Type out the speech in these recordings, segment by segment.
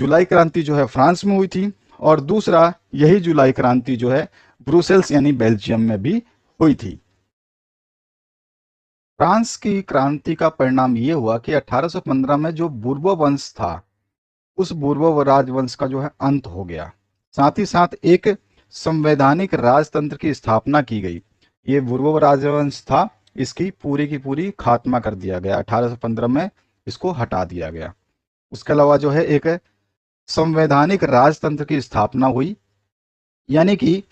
जुलाई क्रांति जो है फ्रांस में हुई थी, और दूसरा यही जुलाई क्रांति जो है ब्रुसेल्स यानी बेल्जियम में भी हुई थी। फ्रांस की क्रांति का परिणाम ये हुआ कि 1815 में जो बूर्बो वंश था, उस बूर्बो राजवंश का जो है अंत हो गया। साथ ही साथ एक संवैधानिक राजतंत्र की स्थापना की गई। ये बूर्बो राजवंश था, इसकी की पूरी खात्मा कर दिया गया। 1815 में इसको हटा दिया गया। उसके अलावा जो है एक संवैधानिक राजतंत्र की स्थापना हुई, यानी कि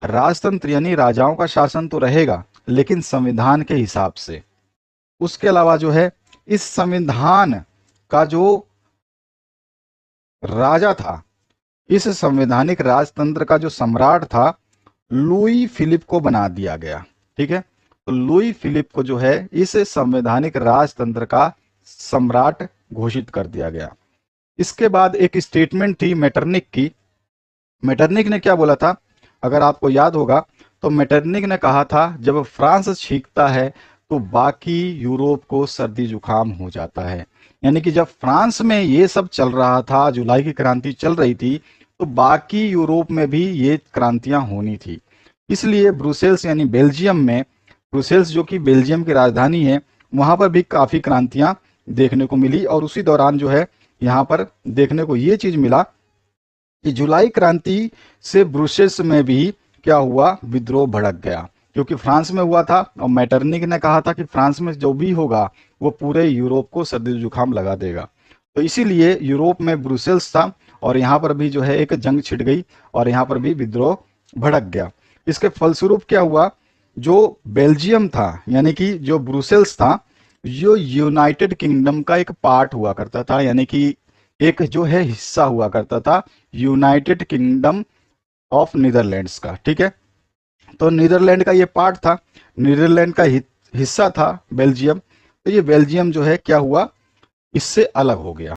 राजतंत्र यानी राजाओं का शासन तो रहेगा लेकिन संविधान के हिसाब से। उसके अलावा जो है इस संविधान का जो राजा था, इस संवैधानिक राजतंत्र का जो सम्राट था, लुई फिलिप को बना दिया गया। ठीक है, तो लुई फिलिप को जो है इस संवैधानिक राजतंत्र का सम्राट घोषित कर दिया गया। इसके बाद एक स्टेटमेंट थी मेटरनिक की। मेटरनिक ने क्या बोला था, अगर आपको याद होगा तो मेटरनिक ने कहा था जब फ्रांस छींकता है तो बाकी यूरोप को सर्दी जुकाम हो जाता है। यानी कि जब फ्रांस में ये सब चल रहा था, जुलाई की क्रांति चल रही थी, तो बाकी यूरोप में भी ये क्रांतियां होनी थी। इसलिए ब्रुसेल्स यानी बेल्जियम में, ब्रुसेल्स जो कि बेल्जियम की राजधानी है, वहां पर भी काफी क्रांतियां देखने को मिली। और उसी दौरान जो है यहाँ पर देखने को ये चीज मिला कि जुलाई क्रांति से ब्रुसेल्स में भी क्या हुआ, विद्रोह भड़क गया, क्योंकि फ्रांस में हुआ था और मेटरनिक ने कहा था कि फ्रांस में जो भी होगा वो पूरे यूरोप को सर्दी जुकाम लगा देगा। तो इसीलिए यूरोप में ब्रुसेल्स था और यहाँ पर भी जो है एक जंग छिड़ गई और यहाँ पर भी विद्रोह भड़क गया। इसके फलस्वरूप क्या हुआ, जो बेल्जियम था यानी कि जो ब्रुसेल्स था, जो यूनाइटेड किंगडम का एक पार्ट हुआ करता था, यानी कि एक जो है हिस्सा हुआ करता था यूनाइटेड किंगडम ऑफ नीदरलैंड्स का। ठीक है, तो नीदरलैंड का ये पार्ट था, नीदरलैंड का हिस्सा था बेल्जियम। तो ये बेल्जियम जो है क्या हुआ, इससे अलग हो गया।